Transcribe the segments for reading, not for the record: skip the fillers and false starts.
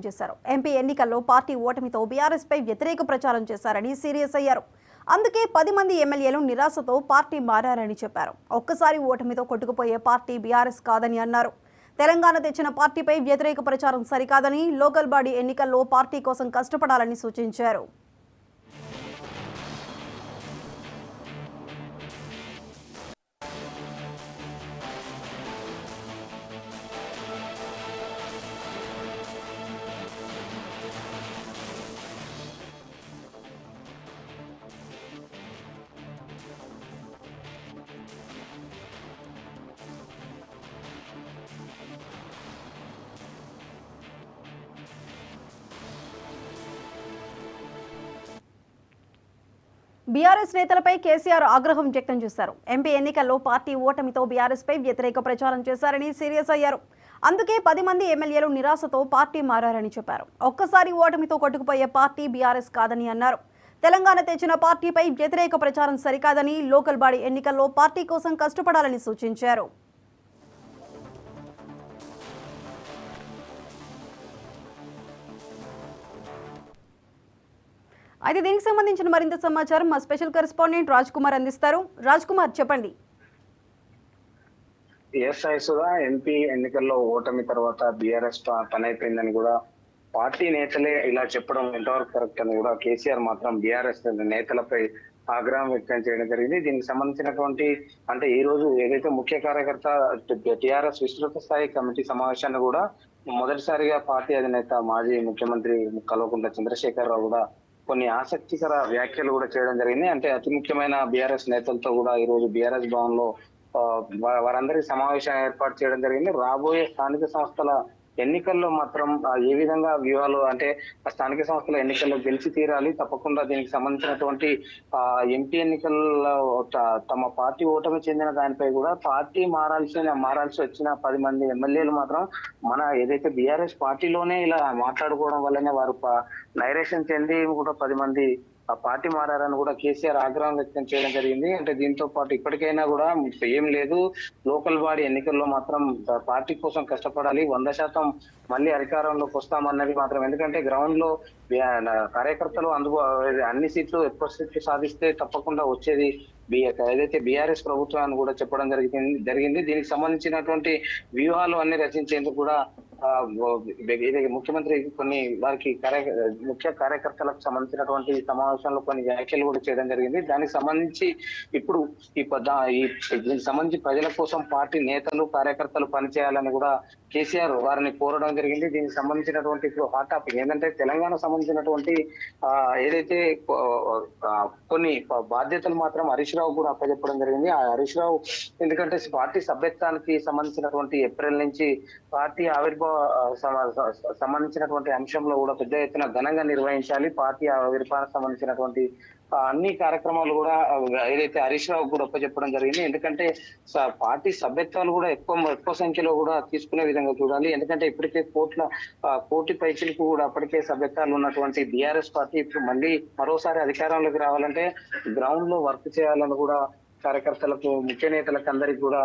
చేశారు. ఎంపీ ఎన్నికల్లో party ఓటమితో BRS పై వ్యతిరేక ప్రచారం చేశారని సీరియస్ అయ్యారు. అందుకే 10 మంది ఎమ్మెల్యేలు నిరాశతో పార్టీ మారారని చెప్పారు. ఒక్కసారి ఓటమితో కొట్టుకుపోయే పార్టీ బీఆర్ఎస్ కాదని అన్నారు. తెలంగాణ తెచ్చిన పార్టీపై వ్యతిరేక ప్రచారం సరికాదని, లోకల్ బాడీ ఎన్నికల్లో పార్టీ కోసం కష్టపడాలని సూచించారు. బీఆర్ఎస్ నేతలపై కేసీఆర్ ఆగ్రహం వ్యక్తం చేశారు. ఎంపీ ఎన్నికల్లో పార్టీ ఓటమితో బీఆర్ఎస్ పై వ్యతిరేక ప్రచారం చేశారని సీరియస్ అయ్యారు. అందుకే 10 మంది ఎమ్మెల్యేలు నిరాశతో పార్టీ మారారని చెప్పారు. ఒక్కసారి ఓటమితో కొట్టుకుపోయే పార్టీ బీఆర్ఎస్ కాదని అన్నారు. తెలంగాణ తెచ్చిన పార్టీపై వ్యతిరేక ప్రచారం సరికాదని, లోకల్ బాడీ ఎన్నికల్లో పార్టీ కోసం కష్టపడాలని సూచించారు. అయితే దీనికి సంబంధించిన మరింత సమాచారం మా స్పెషల్ కరెస్పాండెంట్ రాజ్ కుమార్ అందిస్తారు. రాజ్ కుమార్, చెప్పండి. ఏఎస్ఐసుగా ఎంపీ ఎన్నికల్లో ఓటమి తర్వాత బీఆర్ఎస్ పని అయిపోయిందని కూడా పార్టీ నేతలే ఇలా చెప్పడం ఎంతవరకు కరెక్ట్ అని కూడా కేసీఆర్ మాత్రం బీఆర్ఎస్ నేతలపై ఆగ్రహం వ్యక్తం చేయడం జరిగింది. దీనికి సంబంధించినటువంటి అంటే ఈ రోజు ఏదైతే ముఖ్య కార్యకర్త టీఆర్ఎస్ విస్తృత స్థాయి కమిటీ సమావేశాన్ని కూడా మొదటిసారిగా పార్టీ అధినేత మాజీ ముఖ్యమంత్రి కల్వకుంట్ల చంద్రశేఖరరావు కూడా కొన్ని ఆసక్తికర వ్యాఖ్యలు కూడా చేయడం జరిగింది. అంటే అతి ముఖ్యమైన బీఆర్ఎస్ నేతలతో కూడా ఈ రోజు బీఆర్ఎస్ భవన్ లో వారందరికీ సమావేశం ఏర్పాటు చేయడం జరిగింది. రాబోయే స్థానిక సంస్థల ఎన్నికల్లో మాత్రం ఏ విధంగా వ్యూహాలు అంటే స్థానిక సంస్థల ఎన్నికల్లో గెలిచి తీరాలి, తప్పకుండా దీనికి సంబంధించినటువంటి ఎంపీ ఎన్నికల్లో తమ పార్టీ ఓటమి చెందిన దానిపై కూడా పార్టీ మారాల్సి వచ్చిన 10 మంది ఎమ్మెల్యేలు మాత్రం మన ఏదైతే బీఆర్ఎస్ పార్టీలోనే ఇలా మాట్లాడుకోవడం వల్లనే వారు నైరేషన్ చెంది కూడా 10 మంది ఆ పార్టీ మారారని కూడా కేసీఆర్ ఆగ్రహం వ్యక్తం చేయడం జరిగింది. అంటే దీంతో పాటు ఇప్పటికైనా కూడా ఏం లేదు, లోకల్ బాడీ ఎన్నికల్లో మాత్రం పార్టీ కోసం కష్టపడాలి, 100% మళ్ళీ అధికారంలోకి వస్తామన్నది మాత్రం. ఎందుకంటే గ్రౌండ్ లో కార్యకర్తలు అన్ని సీట్లు ఎక్కువ సీట్లు సాధిస్తే తప్పకుండా వచ్చేది ఏదైతే బీఆర్ఎస్ ప్రభుత్వాన్ని కూడా చెప్పడం జరిగింది. దీనికి సంబంధించినటువంటి వ్యూహాలు అన్ని రచించేందుకు కూడా ముఖ్యమంత్రి కొన్ని వారికి ముఖ్య కార్యకర్తలకు సంబంధించినటువంటి సమావేశంలో కొన్ని వ్యాఖ్యలు కూడా చేయడం జరిగింది. దానికి సంబంధించి ఇప్పుడు దీనికి సంబంధించి ప్రజల కోసం పార్టీ నేతలు కార్యకర్తలు పనిచేయాలని కూడా కేసీఆర్ వారిని కోరడం జరిగింది. దీనికి సంబంధించినటువంటి ఇప్పుడు హాట్ టాపిక్ ఏంటంటే తెలంగాణ సంబంధించినటువంటి ఏదైతే కొన్ని బాధ్యతలు మాత్రం హరీష్ రావు కూడా అప్పచెప్పడం జరిగింది. ఆ హరీష్ రావు ఎందుకంటే పార్టీ సభ్యత్వానికి సంబంధించినటువంటి ఏప్రిల్ నుంచి పార్టీ ఆవిర్భావ సంబంధించినటువంటి అంశంలో కూడా పెద్ద ఎత్తున ఘనంగా నిర్వహించాలి. పార్టీ ఆవిర్భావానికి సంబంధించినటువంటి అన్ని కార్యక్రమాలు కూడా ఏదైతే హరీష్ రావు కూడా ఒప్పచెప్పడం జరిగింది. ఎందుకంటే పార్టీ సభ్యత్వాలు కూడా ఎక్కువ సంఖ్యలో కూడా తీసుకునే విధంగా చూడాలి. ఎందుకంటే ఇప్పటికే కోటి పైచిలకు కూడా అప్పటికే సభ్యత్వాలు ఉన్నటువంటి బీఆర్ఎస్ పార్టీ ఇప్పుడు మళ్ళీ మరోసారి అధికారంలోకి రావాలంటే గ్రౌండ్ లో వర్క్ చేయాలని కూడా కార్యకర్తలకు ముఖ్య నేతలకు అందరికి కూడా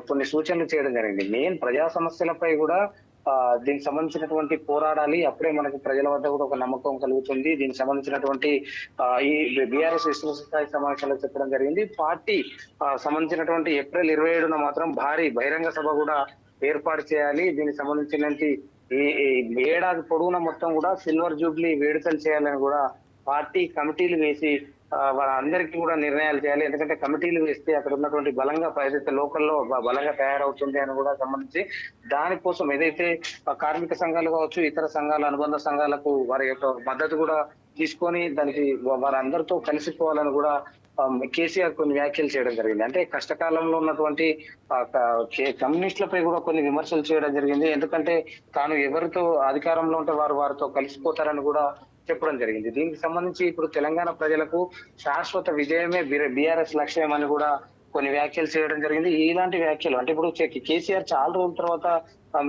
కొన్ని సూచనలు చేయడం జరిగింది. మెయిన్ ప్రజా సమస్యలపై కూడా దీనికి సంబంధించినటువంటి పోరాడాలి, అప్పుడే మనకు ప్రజల వద్ద కూడా ఒక నమ్మకం కలుగుతుంది. దీనికి సంబంధించినటువంటి ఈ బీఆర్ఎస్ విస్తృత స్థాయి సమావేశాల్లో చెప్పడం జరిగింది. పార్టీ సంబంధించినటువంటి ఏప్రిల్ 27న మాత్రం భారీ బహిరంగ సభ కూడా ఏర్పాటు చేయాలి. దీనికి సంబంధించినటువంటి ఈ ఏడాది పొడవునా మొత్తం కూడా సిల్వర్ జూబ్లీ వేడుకలు చేయాలని కూడా పార్టీ కమిటీలు వేసి వారందరికీ కూడా నిర్ణయాలు చేయాలి. ఎందుకంటే కమిటీలు వేస్తే అక్కడ ఉన్నటువంటి బలంగా ఏదైతే లోకల్లో బలంగా తయారవుతుంది అని కూడా సంబంధించి దానికోసం ఏదైతే కార్మిక సంఘాలు కావచ్చు, ఇతర సంఘాల అనుబంధ సంఘాలకు వారి యొక్క మద్దతు కూడా తీసుకొని దానికి వారందరితో కలిసిపోవాలని కూడా కేసీఆర్ కొన్ని వ్యాఖ్యలు చేయడం జరిగింది. అంటే కష్టకాలంలో ఉన్నటువంటి కమ్యూనిస్టులపై కూడా కొన్ని విమర్శలు చేయడం జరిగింది. ఎందుకంటే తాను ఎవరితో అధికారంలో ఉంటే వారితో కలిసిపోతారని కూడా చెప్పడం జరిగింది. దీనికి సంబంధించి ఇప్పుడు తెలంగాణ ప్రజలకు శాశ్వత విజయమే బీఆర్ఎస్ లక్ష్యం అని కూడా కొన్ని వ్యాఖ్యలు చేయడం జరిగింది. ఇలాంటి వ్యాఖ్యలు అంటే ఇప్పుడు కేసీఆర్ చాలా రోజుల తర్వాత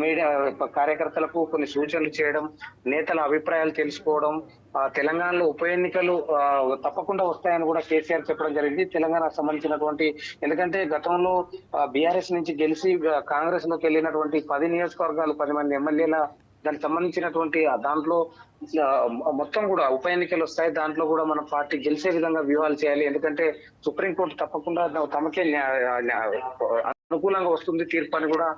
మీడియా కార్యకర్తలకు కొన్ని సూచనలు చేయడం, నేతల అభిప్రాయాలు తెలుసుకోవడం, తెలంగాణలో ఉప ఎన్నికలు తప్పకుండా వస్తాయని కూడా కేసీఆర్ చెప్పడం జరిగింది. తెలంగాణకు సంబంధించినటువంటి ఎందుకంటే గతంలో బీఆర్ఎస్ నుంచి గెలిచి కాంగ్రెస్ లోకి వెళ్ళినటువంటి 10 నియోజకవర్గాలు 10 మంది ఎమ్మెల్యేల దానికి సంబంధించినటువంటి దాంట్లో మొత్తం కూడా ఉప ఎన్నికలు వస్తాయి, దాంట్లో కూడా మన పార్టీ గెలిచే విధంగా వ్యూహాలు చేయాలి. ఎందుకంటే సుప్రీంకోర్టు తప్పకుండా తమకే అనుకూలంగా వస్తుంది తీర్పు అని కూడా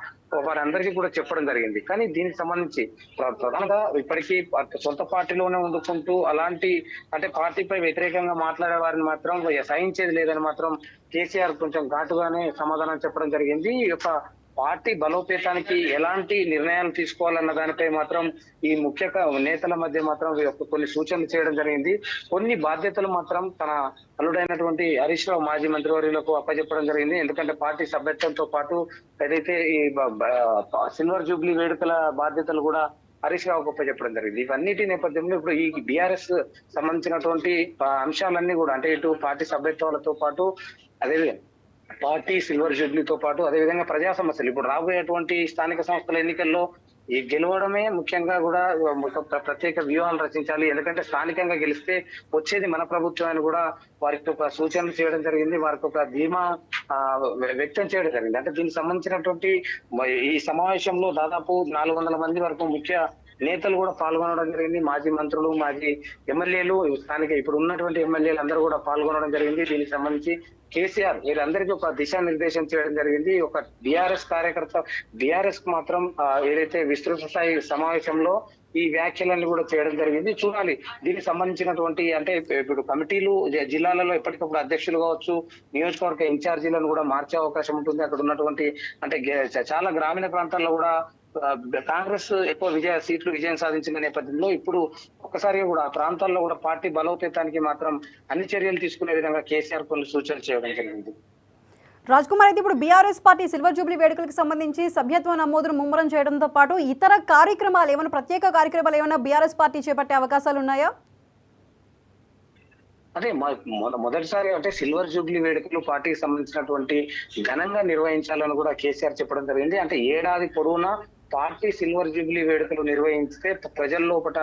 వారందరికీ కూడా చెప్పడం జరిగింది. కానీ దీనికి సంబంధించి ప్రధానంగా ఇప్పటికీ సొంత పార్టీలోనే ఉండుకుంటూ అలాంటి అంటే పార్టీపై వ్యతిరేకంగా మాట్లాడే వారిని మాత్రం సహించేది లేదని మాత్రం కేసీఆర్ కొంచెం ఘాటుగానే సమాధానం చెప్పడం జరిగింది. ఈ యొక్క పార్టీ బలోపేతానికి ఎలాంటి నిర్ణయాలు తీసుకోవాలన్న దానిపై మాత్రం ఈ ముఖ్య నేతల మధ్య మాత్రం కొన్ని సూచనలు చేయడం జరిగింది. కొన్ని బాధ్యతలు మాత్రం తన అల్లుడైనటువంటి హరీష్ రావు మాజీ మంత్రివర్యులకు అప్పచెప్పడం జరిగింది. ఎందుకంటే పార్టీ సభ్యత్వంతో పాటు ఏదైతే ఈ సిల్వర్ జూబ్లీ వేడుకల బాధ్యతలు కూడా హరీష్ రావుకు అప్పచెప్పడం జరిగింది. ఇవన్నిటి నేపథ్యంలో ఇప్పుడు ఈ బీఆర్ఎస్ సంబంధించినటువంటి అంశాలన్నీ కూడా అంటే ఇటు పార్టీ సభ్యత్వాలతో పాటు అదేవిధంగా పార్టీ సిల్వర్ జూబ్లీతో పాటు అదేవిధంగా ప్రజా సమస్యలు ఇప్పుడు రాబోయేటువంటి స్థానిక సంస్థల ఎన్నికల్లో ఈ గెలవడమే ముఖ్యంగా కూడా ప్రత్యేక వ్యూహాలు రచించాలి. ఎందుకంటే స్థానికంగా గెలిస్తే వచ్చేది మన ప్రభుత్వం అని కూడా వారికి ఒక సూచనలు చేయడం జరిగింది, వారికి ఒక ధీమా వ్యక్తం చేయడం జరిగింది. అంటే దీనికి సంబంధించినటువంటి ఈ సమావేశంలో దాదాపు 400 మంది వరకు ముఖ్య నేతలు కూడా పాల్గొనడం జరిగింది. మాజీ మంత్రులు, మాజీ ఎమ్మెల్యేలు, స్థానిక ఇప్పుడు ఉన్నటువంటి ఎమ్మెల్యేలు అందరూ కూడా పాల్గొనడం జరిగింది. దీనికి సంబంధించి కేసీఆర్ వీరందరికీ ఒక దిశానిర్దేశం చేయడం జరిగింది. ఒక బీఆర్ఎస్ కార్యకర్త బీఆర్ఎస్ కు మాత్రం ఏదైతే విస్తృత స్థాయి సమావేశంలో ఈ వ్యాఖ్యలన్నీ కూడా చేయడం జరిగింది. చూడాలి దీనికి సంబంధించినటువంటి అంటే ఇప్పుడు కమిటీలు జిల్లాలలో ఎప్పటికప్పుడు అధ్యక్షులు కావచ్చు, నియోజకవర్గ ఇన్ఛార్జీలను కూడా మార్చే అవకాశం ఉంటుంది. అక్కడ ఉన్నటువంటి అంటే చాలా గ్రామీణ ప్రాంతాల్లో కూడా కాంగ్రెస్ ఎక్కువ సీట్లు విజయం సాధించిన నేపథ్యంలో ఇప్పుడు ఒక్కసారిగా కూడా ఆ ప్రాంతాల్లో కూడా పార్టీ బలోపేతానికి మాత్రం అన్ని చర్యలు తీసుకునే విధంగా కేసీఆర్ కొన్ని సూచనలు చేయడం జరిగింది. రాజ్ కుమార్, అయితే ఇప్పుడు బీఆర్ఎస్ పార్టీ సిల్వర్ జూబ్లీ వేడుకలకు సంబంధించి సభ్యత్వ నమోదును ముమ్మరం చేయడంతో పాటు ఇతర కార్యక్రమాలు ఏమైనా ప్రత్యేక కార్యక్రమాలు ఏమైనా బీఆర్ఎస్ పార్టీ చేపట్టే అవకాశాలు ఉన్నాయా? అదే మొదటిసారి అంటే సిల్వర్ జూబ్లీ వేడుకలు పార్టీకి సంబంధించినటువంటి ఘనంగా నిర్వహించాలని కూడా కేసీఆర్ చెప్పడం జరిగింది. అంటే ఏడాది పొడవునా పార్టీ సిల్వర్ జూబ్లీ వేడుకలు నిర్వహించితే ప్రజల లోపల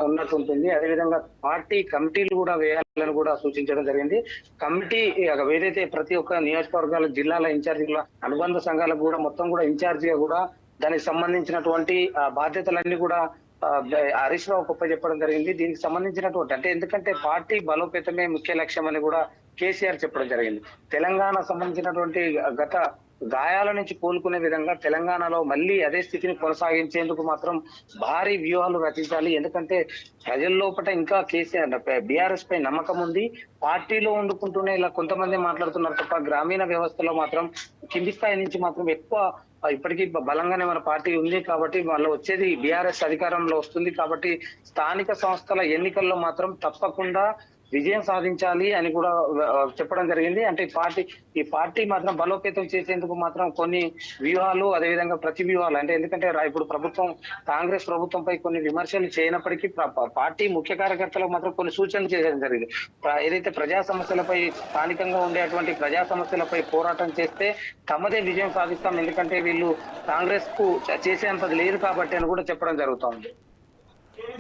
ఉన్నట్టు ఉంటుంది. అదేవిధంగా పార్టీ కమిటీలు కూడా వేయాలని కూడా సూచించడం జరిగింది. కమిటీ ఏదైతే ప్రతి ఒక్క నియోజకవర్గాల జిల్లాల ఇన్ఛార్జీల అనుబంధ సంఘాలకు కూడా మొత్తం కూడా ఇన్ఛార్జిగా కూడా దానికి సంబంధించినటువంటి బాధ్యతలన్నీ కూడా హరీష్ రావు గొప్ప చెప్పడం జరిగింది. దీనికి సంబంధించినటువంటి అంటే ఎందుకంటే పార్టీ బలోపేతమే ముఖ్య లక్ష్యం అని కూడా కేసీఆర్ చెప్పడం జరిగింది. తెలంగాణ సంబంధించినటువంటి గత గాయాల నుంచి కోలుకునే విధంగా తెలంగాణలో మళ్ళీ అదే స్థితిని కొనసాగించేందుకు మాత్రం భారీ వ్యూహాలు రచించాలి. ఎందుకంటే ప్రజల లోపల ఇంకా కేసీఆర్ బీఆర్ఎస్ పై నమ్మకం ఉంది. పార్టీలో వండుకుంటూనే ఇలా కొంతమంది మాట్లాడుతున్నారు తప్ప గ్రామీణ వ్యవస్థలో మాత్రం కింది స్థాయి నుంచి మాత్రం ఎక్కువ ఇప్పటికీ బలంగానే మన పార్టీ ఉంది కాబట్టి వాళ్ళు వచ్చేది బీఆర్ఎస్ అధికారంలో వస్తుంది కాబట్టి స్థానిక సంస్థల ఎన్నికల్లో మాత్రం తప్పకుండా విజయం సాధించాలి అని కూడా చెప్పడం జరిగింది. అంటే ఈ పార్టీ మాత్రం బలోపేతం చేసేందుకు మాత్రం కొన్ని వ్యూహాలు అదేవిధంగా ప్రతి వ్యూహాలు అంటే ఎందుకంటే ఇప్పుడు కాంగ్రెస్ ప్రభుత్వంపై కొన్ని విమర్శలు చేయనప్పటికీ పార్టీ ముఖ్య కార్యకర్తలకు మాత్రం కొన్ని సూచనలు చేయడం జరిగింది. ఏదైతే ప్రజా సమస్యలపై స్థానికంగా ఉండేటువంటి ప్రజా సమస్యలపై పోరాటం చేస్తే తమదే విజయం సాధిస్తాం, ఎందుకంటే వీళ్ళు కాంగ్రెస్ కు చేసేంత లేదు కాబట్టి అని కూడా చెప్పడం జరుగుతుంది.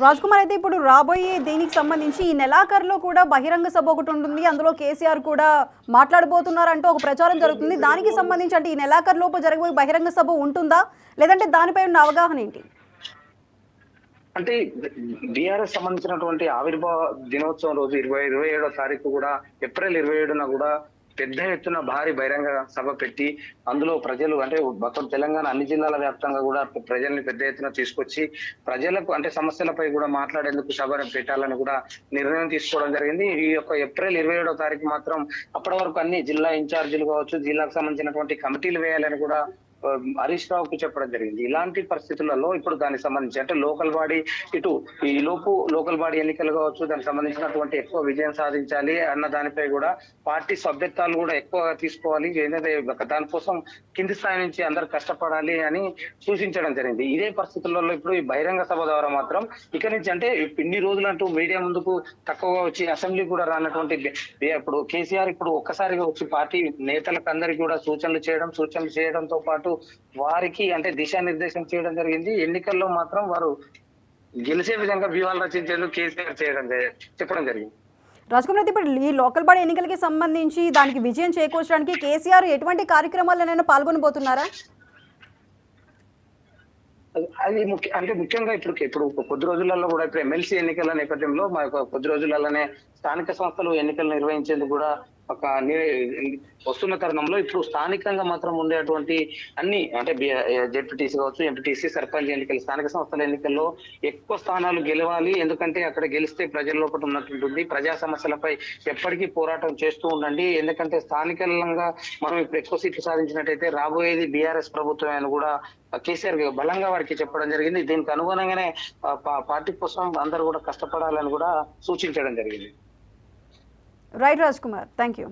రాజ్ కుమార్, అయితే ఇప్పుడు రాబోయే దీనికి సంబంధించి ఈ నెలాఖరులో కూడా బహిరంగ సభ ఒకటి ఉంటుంది, అందులో కేసీఆర్ కూడా మాట్లాడబోతున్నారంటూ ఒక ప్రచారం జరుగుతుంది. దానికి సంబంధించి అంటే ఈ నెలాఖరు లోపు జరగబోయే బహిరంగ సభ ఉంటుందా, లేదంటే దానిపై ఉన్న అవగాహన ఏంటి? అంటే బీఆర్ఎస్ సంబంధించినటువంటి ఆవిర్భావ దినోత్సవం రోజు 27వ తారీఖు కూడా ఏప్రిల్ 27న కూడా పెద్ద ఎత్తున భారీ బహిరంగ సభ పెట్టి అందులో ప్రజలు అంటే మొత్తం తెలంగాణ అన్ని జిల్లాల వ్యాప్తంగా కూడా ప్రజల్ని పెద్ద ఎత్తున తీసుకొచ్చి ప్రజలకు అంటే సమస్యలపై కూడా మాట్లాడేందుకు సభ పెట్టాలని కూడా నిర్ణయం తీసుకోవడం జరిగింది. ఈ యొక్క ఏప్రిల్ 27వ తారీఖు మాత్రం అప్పటి వరకు అన్ని జిల్లా ఇన్ఛార్జీలు కావచ్చు, జిల్లాకు సంబంధించినటువంటి కమిటీలు వేయాలని కూడా హరీష్ రావుకు చెప్పడం జరిగింది. ఇలాంటి పరిస్థితులలో ఇప్పుడు దానికి సంబంధించి అంటే లోకల్ బాడీ ఈ లోకల్ బాడీ ఎన్నికలు కావచ్చు, దానికి సంబంధించినటువంటి ఎక్కువ విజయం సాధించాలి అన్న దానిపై కూడా పార్టీ సభ్యత్వాలు కూడా ఎక్కువగా తీసుకోవాలి, ఏదైతే దానికోసం కింది స్థాయి నుంచి అందరు కష్టపడాలి అని సూచించడం జరిగింది. ఇదే పరిస్థితులలో ఇప్పుడు ఈ బహిరంగ సభ ద్వారా మాత్రం ఇక్కడి నుంచి అంటే ఇన్ని రోజులంటూ మీడియా ముందుకు తక్కువగా వచ్చి అసెంబ్లీ కూడా రానటువంటి ఇప్పుడు కేసీఆర్ ఇప్పుడు ఒక్కసారిగా వచ్చి పార్టీ నేతలకు అందరికీ కూడా సూచనలు చేయడంతో పాటు వారికి అంటే దిశానిర్దేశం చేయడం జరిగింది. ఎన్నికల్లో మాత్రం వారు గెలిచే విధంగా వ్యూహాలు రచించేందుకు కేసీఆర్ చెప్పడం జరిగింది. రాజ్ కుమార్, ఇప్పుడు ఈ లోకల్ బాడీ ఎన్నికలకి సంబంధించి దానికి విజయం చేకూర్చడానికి కేసీఆర్ ఎటువంటి కార్యక్రమాలైనా పాల్గొనబోతున్నారా? అది ముఖ్యంగా ఇప్పుడు కొద్ది రోజులలో కూడా ఇప్పుడు ఎమ్మెల్సీ ఎన్నికల నేపథ్యంలో మా యొక్క కొద్ది రోజులలోనే స్థానిక సంస్థలు ఎన్నికలు నిర్వహించేందుకు కూడా ఒక వస్తున్న తరుణంలో ఇప్పుడు స్థానికంగా మాత్రం ఉండేటువంటి అన్ని అంటే జెడ్పీటీసీ కావచ్చు, ఎంపీటీసీ, సర్పంచ్ ఎన్నికలు, స్థానిక సంస్థల ఎన్నికల్లో ఎక్కువ స్థానాలు గెలవాలి. ఎందుకంటే అక్కడ గెలిస్తే ప్రజల్లో ఒకటి ఉన్నట్టుంటుంది. ప్రజా సమస్యలపై ఎప్పటికీ పోరాటం చేస్తూ ఉండండి. ఎందుకంటే స్థానికంగా మనం ఇప్పుడు ఎక్కువ సీట్లు సాధించినట్టయితే రాబోయేది బీఆర్ఎస్ ప్రభుత్వం అని కూడా కేసీఆర్ బలంగా వారికి చెప్పడం జరిగింది. దీనికి అనుగుణంగానే పార్టీ కోసం అందరూ కూడా కష్టపడాలని కూడా సూచించడం జరిగింది. Right Raj Kumar, thank you.